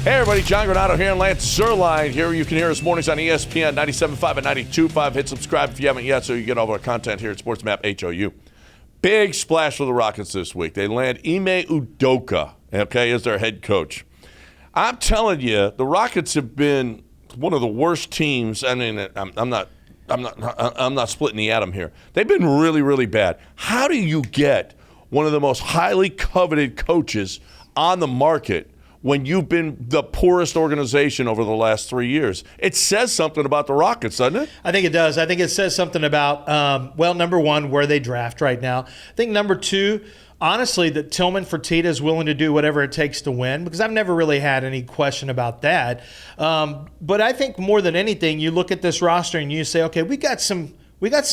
Hey everybody, John Granado here and Lance Zerline here. You can hear us mornings on ESPN 97.5 and 92.5. Hit subscribe if you haven't yet so you get all of our content here at Sports Map HOU. Big splash for the Rockets this week. They land Ime Udoka, okay, as their head coach. I'm telling you, the Rockets have been one of the worst teams. I mean, I'm not splitting the atom here. They've been really, really bad. How do you get one of the most highly coveted coaches on the market when you've been the poorest organization over the last 3 years? It says something about the Rockets, doesn't it? I think it does. I think it says something about, number one, where they draft right now. I think number two, honestly, that Tillman Fertitta is willing to do whatever it takes to win, because I've never really had any question about that. But I think more than anything, you look at this roster and you say, okay, we got some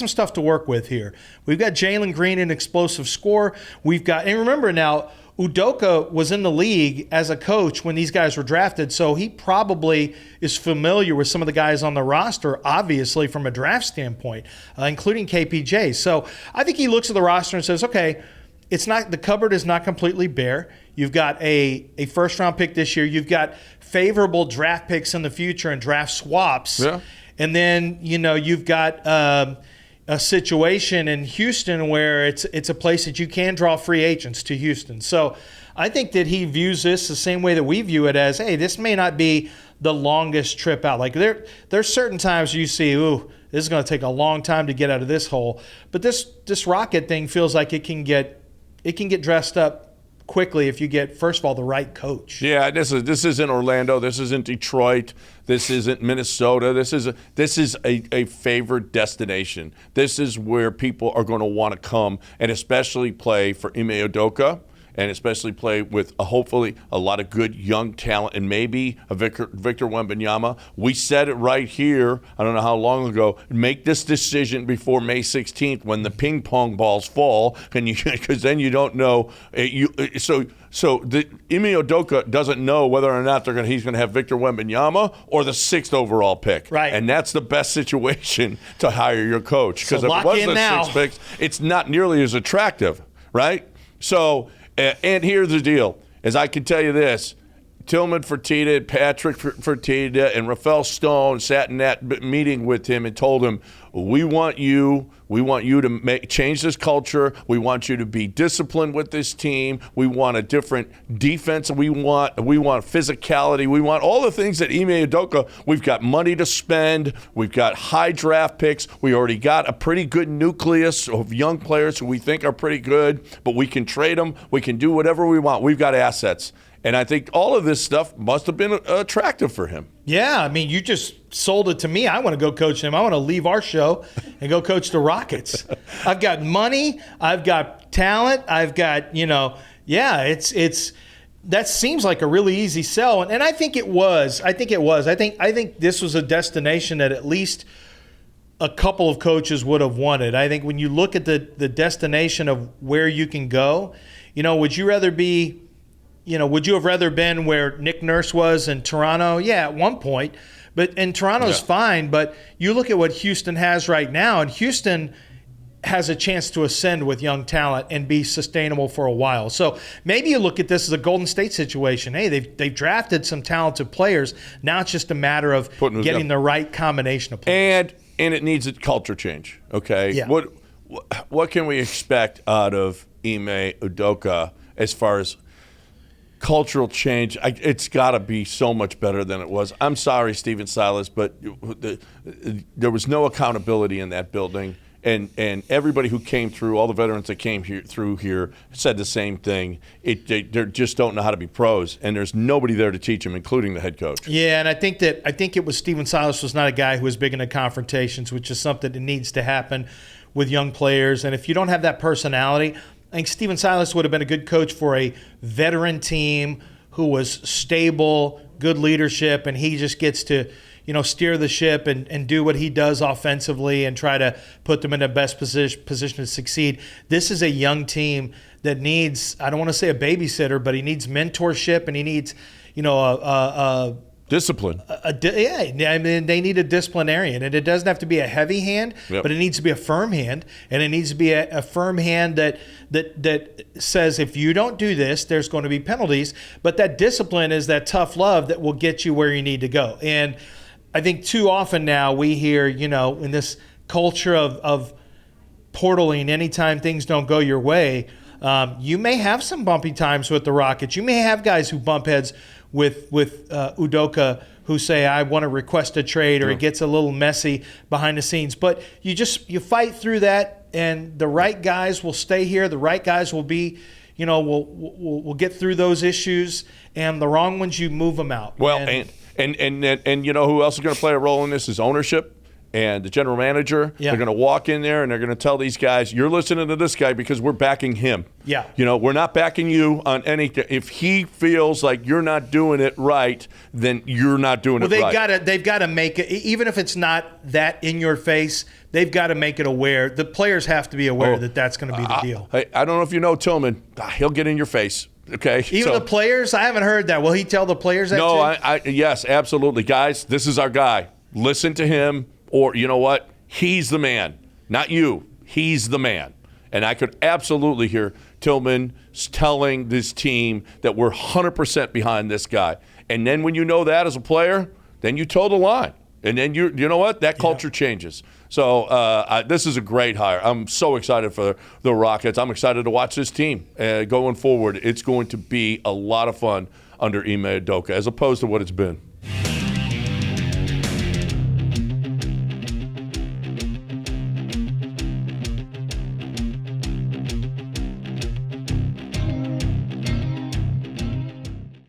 stuff to work with here. We've got Jalen Green, an explosive scorer. And remember now, Udoka was in the league as a coach when these guys were drafted, so he probably is familiar with some of the guys on the roster, obviously, from a draft standpoint, including KPJ. So I think he looks at the roster and says, okay, the cupboard is not completely bare. You've got a first-round pick this year. You've got favorable draft picks in the future and draft swaps. Yeah. And then, you've got a situation in Houston where it's a place that you can draw free agents to Houston. So I think that he views this the same way that we view it as, hey, this may not be the longest trip out. Like there's certain times you see, ooh, this is going to take a long time to get out of this hole. But this Rocket thing feels like it can get dressed up quickly if you get, first of all, the right coach. Yeah, this isn't Orlando. This isn't Detroit. This isn't Minnesota. This is a favored destination. This is where people are going to want to come and especially play for Ime Udoka, and especially play with hopefully a lot of good young talent and maybe a Victor Wembanyama. We said it right here, I don't know how long ago, make this decision before May 16th when the ping pong balls fall, because then you don't know. So the Ime Udoka doesn't know whether or not he's going to have Victor Wembanyama or the 6th overall pick. Right. And that's the best situation to hire your coach. Because so if it was the now. 6th pick, it's not nearly as attractive, right? So, and here's the deal, is I can tell you this, Tillman Fertitta, Patrick Fertitta, and Rafael Stone sat in that meeting with him and told him, we want you to change this culture. We want you to be disciplined with this team. We want a different defense. We want physicality. We want all the things that Ime Udoka. We've got money to spend. We've got high draft picks. We already got a pretty good nucleus of young players who we think are pretty good, but we can trade them. We can do whatever we want. We've got assets. And I think all of this stuff must have been attractive for him. Yeah, I mean, you just sold it to me. I want to go coach him. I want to leave our show and go coach the Rockets. I've got money. I've got talent. I've got, it's that seems like a really easy sell. And I think it was. I think this was a destination that at least a couple of coaches would have wanted. I think when you look at the destination of where you can go, would you have rather been where Nick Nurse was in Toronto? Yeah, at one point. And Toronto's fine, but you look at what Houston has right now, and Houston has a chance to ascend with young talent and be sustainable for a while. So maybe you look at this as a Golden State situation. Hey, they've drafted some talented players. Now it's just a matter of getting the right combination of players. And it needs a culture change, okay? Yeah. What can we expect out of Ime Udoka as far as cultural change? It's got to be so much better than it was. I'm sorry, Stephen Silas, but there was no accountability in that building. And everybody who came through, all the veterans that came through here, said the same thing. They just don't know how to be pros, and there's nobody there to teach them, including the head coach. Yeah, and I think it was Stephen Silas was not a guy who was big into confrontations, which is something that needs to happen with young players. And if you don't have that personality, I think Stephen Silas would have been a good coach for a veteran team who was stable, good leadership, and he just gets to steer the ship and do what he does offensively and try to put them in the best position to succeed. This is a young team that needs, I don't want to say a babysitter, but he needs mentorship, and he needs, Discipline. Yeah, I mean, they need a disciplinarian, and it doesn't have to be a heavy hand, but it needs to be a firm hand, and it needs to be a firm hand that says if you don't do this, there's going to be penalties. But that discipline is that tough love that will get you where you need to go. And I think too often now we hear, in this culture of portaling, anytime things don't go your way, you may have some bumpy times with the Rockets. You may have guys who bump heads with Udoka who say, I want to request a trade, or it gets a little messy behind the scenes. But you fight through that, and the right guys will stay here. The right guys will be, will get through those issues, and the wrong ones, you move them out. Well, and you know who else is going to play a role in this is ownership. And the general manager, they're going to walk in there and they're going to tell these guys, you're listening to this guy because we're backing him. Yeah. We're not backing you on anything. If he feels like you're not doing it right, then you're not doing it right. They've got to make it, even if it's not that in your face, they've got to make it aware. The players have to be aware that that's going to be the deal. I don't know if you know Tillman. He'll get in your face. Okay. Even the players? I haven't heard that. Will he tell the players that too? Yes, absolutely. Guys, this is our guy. Listen to him. Or, you know what? He's the man. Not you. He's the man. And I could absolutely hear Tillman telling this team that we're 100% behind this guy. And then when you know that as a player, then you toe the line. And then you know what? That culture changes. So this is a great hire. I'm so excited for the Rockets. I'm excited to watch this team going forward. It's going to be a lot of fun under Ime Udoka as opposed to what it's been.